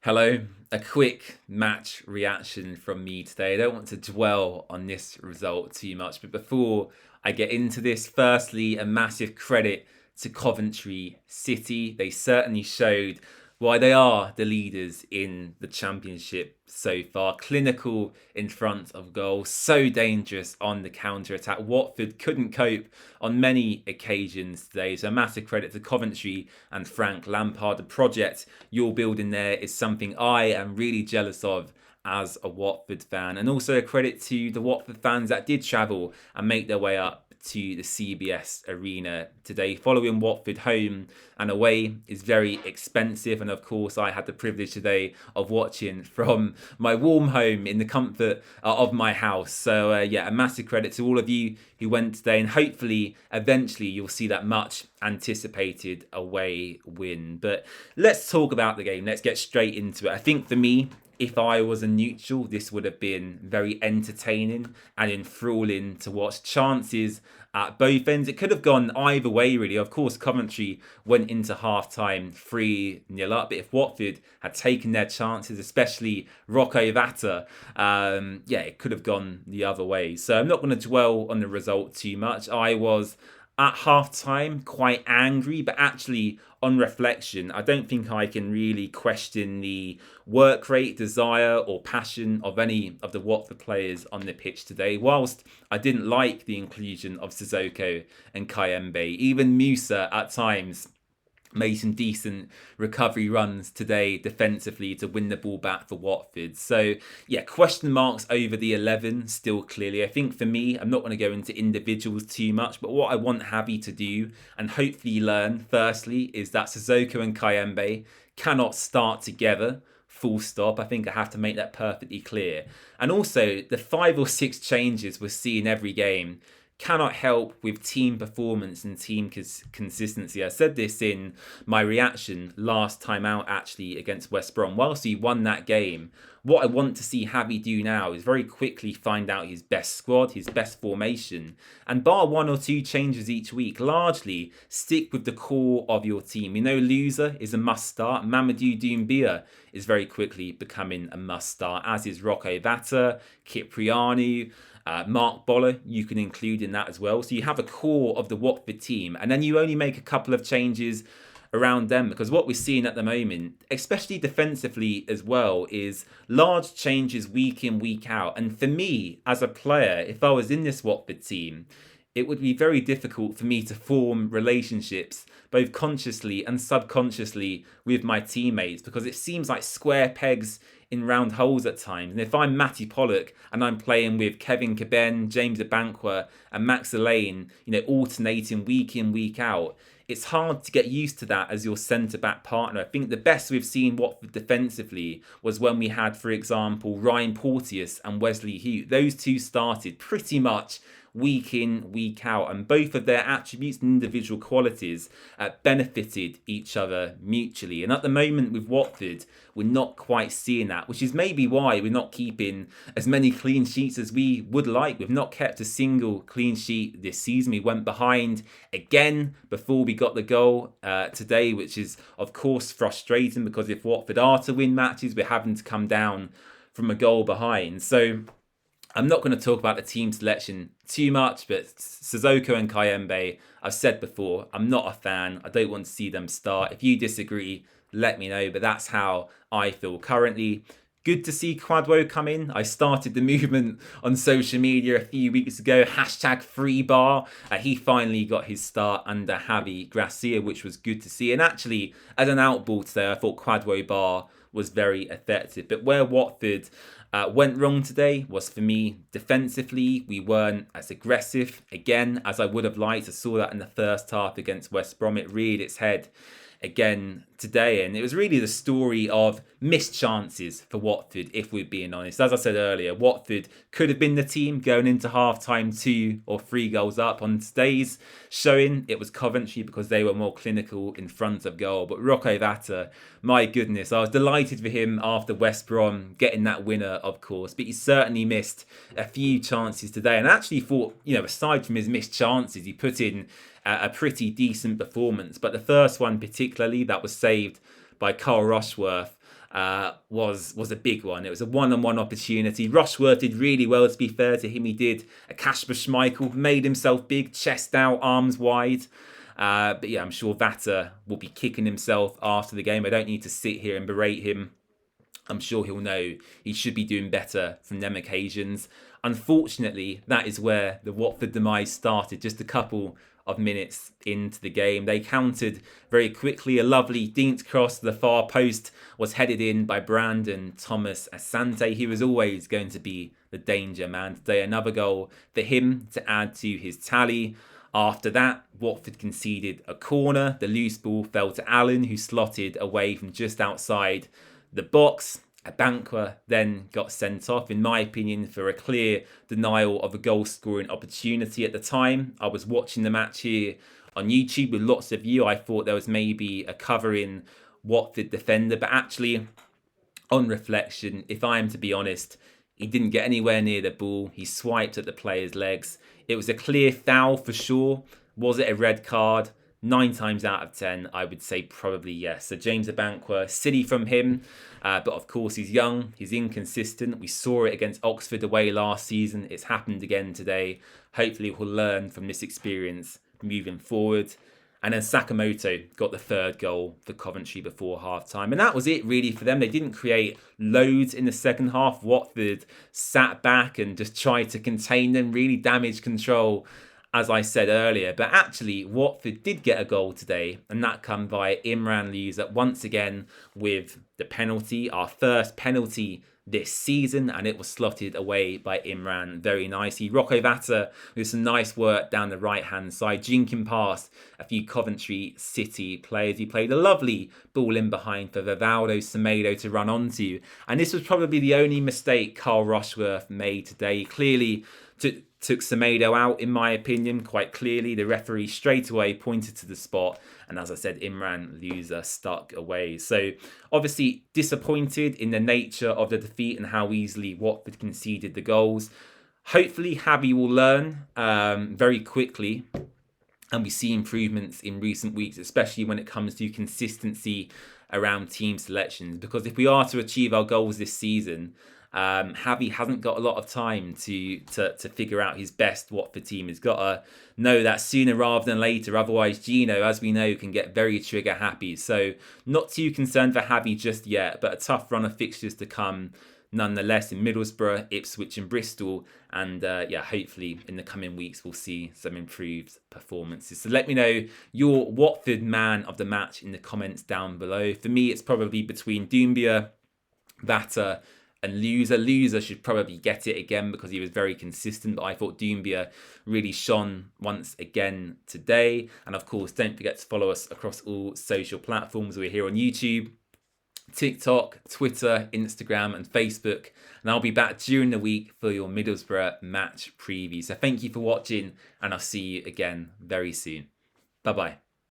Hello, a quick match reaction from me today. I don't want to dwell on this result too much, but before I get into this, firstly, a massive credit to Coventry City. They certainly showed why they are the leaders in the championship so far. Clinical in front of goal, so dangerous on the counter attack. Watford couldn't cope on many occasions today. So a massive credit to Coventry and Frank Lampard. The project you're building there is something I am really jealous of as a Watford fan. And also a credit to the Watford fans that did travel and make their way up to the CBS Arena today. Following Watford home and away is very expensive, and of course I had the privilege today of watching from my warm home in the comfort of my house. So yeah, a massive credit to all of you who went today, and hopefully eventually you'll see that much anticipated away win. But let's talk about the game. Let's get straight into it. I think for me, if I was a neutral, this would have been very entertaining and enthralling to watch. Chances at both ends. It could have gone either way, really. Of course, Coventry went into half-time 3-0 up. But if Watford had taken their chances, especially Rocco Vata, yeah, it could have gone the other way. So I'm not going to dwell on the result too much. I was at half-time quite angry, but actually on reflection, I don't think I can really question the work rate, desire or passion of any of the Watford players on the pitch today. Whilst I didn't like the inclusion of Sissoko and Kayembe, even Musa at times made some decent recovery runs today defensively to win the ball back for Watford. So yeah, question marks over the 11 still clearly. I think for me, I'm not going to go into individuals too much, but what I want Javi to do and hopefully learn firstly is that Sissoko and Kayembe cannot start together. Full stop. I think I have to make that perfectly clear. And also the 5 or 6 changes we're seeing every game cannot help with team performance and team consistency. I said this in my reaction last time out actually against West Brom. Whilst he won that game, what I want to see Javi do now is very quickly find out his best squad, his best formation, and bar 1 or 2 changes each week, largely stick with the core of your team. You know, Loser is a must start. Mamadou Doumbia is very quickly becoming a must start, as is Rocco Vata, Kiprianu, Mark Boller, you can include in that as well. So you have a core of the Watford team, and then you only make a couple of changes around them, because what we're seeing at the moment, especially defensively as well, is large changes week in, week out. And for me, as a player, if I was in this Watford team, it would be very difficult for me to form relationships both consciously and subconsciously with my teammates, because it seems like square pegs in round holes at times. And if I'm Matty Pollock and I'm playing with Kevin Caben, James Abankwah and Max Elaine, you know, alternating week in, week out, it's hard to get used to that as your centre-back partner. I think the best we've seen Watford defensively was when we had, for example, Ryan Porteous and Wesley Hute. Those two started pretty much week in, week out, and both of their attributes and individual qualities benefited each other mutually. And at the moment with Watford, we're not quite seeing that, which is maybe why we're not keeping as many clean sheets as we would like. We've not kept a single clean sheet this season. We went behind again before we got the goal today, which is of course frustrating, because if Watford are to win matches, we're having to come down from a goal behind. So I'm not going to talk about the team selection too much, but Sissoko and Kayembe, I've said before, I'm not a fan. I don't want to see them start. If you disagree, let me know, but that's how I feel currently. Good to see Quadwo come in. I started the movement on social media a few weeks ago, #FreeBar. He finally got his start under Javi Gracia, which was good to see. And actually, as an outball today, I thought Quadwo Bar was very effective. But where Watford went wrong today was, for me, defensively. We weren't as aggressive, again, as I would have liked. I saw that in the first half against West Brom. It reared its head again today, and it was really the story of missed chances for Watford, if we're being honest. As I said earlier, Watford could have been the team going into half-time 2 or 3 goals up. On today's showing, it was Coventry because they were more clinical in front of goal. But Rocco Vata, my goodness, I was delighted for him after West Brom getting that winner, of course, but he certainly missed a few chances today, and I actually thought, you know, aside from his missed chances, he put in a pretty decent performance. But the first one particularly, that was saved by Carl Rushworth, was a big one. It was a one-on-one opportunity. Rushworth did really well, to be fair to him. He did a Kasper Schmeichel, made himself big, chest out, arms wide. But yeah, I'm sure Vata will be kicking himself after the game. I don't need to sit here and berate him. I'm sure he'll know he should be doing better from them occasions. Unfortunately, that is where the Watford demise started, just a couple of minutes into the game. They countered very quickly. A lovely dinked cross to the far post was headed in by Brandon Thomas Asante. He was always going to be the danger man today. Another goal for him to add to his tally. After that, Watford conceded a corner. The loose ball fell to Allen, who slotted away from just outside the box. Abankwa then got sent off, in my opinion, for a clear denial of a goal-scoring opportunity at the time. I was watching the match here on YouTube with lots of you. I thought there was maybe a covering Watford defender, but actually, on reflection, if I am to be honest, he didn't get anywhere near the ball. He swiped at the player's legs. It was a clear foul for sure. Was it a red card? 9 times out of 10, I would say probably yes. So James Abankwa, silly from him. But of course, he's young. He's inconsistent. We saw it against Oxford away last season. It's happened again today. Hopefully, we'll learn from this experience moving forward. And then Sakamoto got the 3rd goal for Coventry before half-time. And that was it really for them. They didn't create loads in the second half. Watford sat back and just tried to contain them, really damaged control, as I said earlier. But actually, Watford did get a goal today, and that come via Imran Louza once again with the penalty, our first penalty this season, and it was slotted away by Imran very nicely. Rocco Vata with some nice work down the right-hand side, jinking past a few Coventry City players. He played a lovely ball in behind for Vivaldo Semedo to run onto, and this was probably the only mistake Carl Rushworth made today. He clearly took Semedo out, in my opinion, quite clearly. The referee straight away pointed to the spot, and as I said, Imran Louza stuck away. So obviously disappointed in the nature of the defeat and how easily Watford conceded the goals. Hopefully Javi will learn very quickly, and we see improvements in recent weeks, especially when it comes to consistency around team selections. Because if we are to achieve our goals this season, Javi hasn't got a lot of time to figure out his best Watford team. He's got to know that sooner rather than later. Otherwise, Gino, as we know, can get very trigger happy. So not too concerned for Javi just yet, but a tough run of fixtures to come nonetheless in Middlesbrough, Ipswich and Bristol. And yeah, hopefully in the coming weeks we'll see some improved performances. So let me know your Watford man of the match in the comments down below. For me, it's probably between Doumbia, Vata and Louza. Louza should probably get it again because he was very consistent, but I thought Doumbia really shone once again today. And of course, don't forget to follow us across all social platforms. We're here on YouTube, TikTok, Twitter, Instagram and Facebook. And I'll be back during the week for your Middlesbrough match preview. So thank you for watching, and I'll see you again very soon. Bye-bye.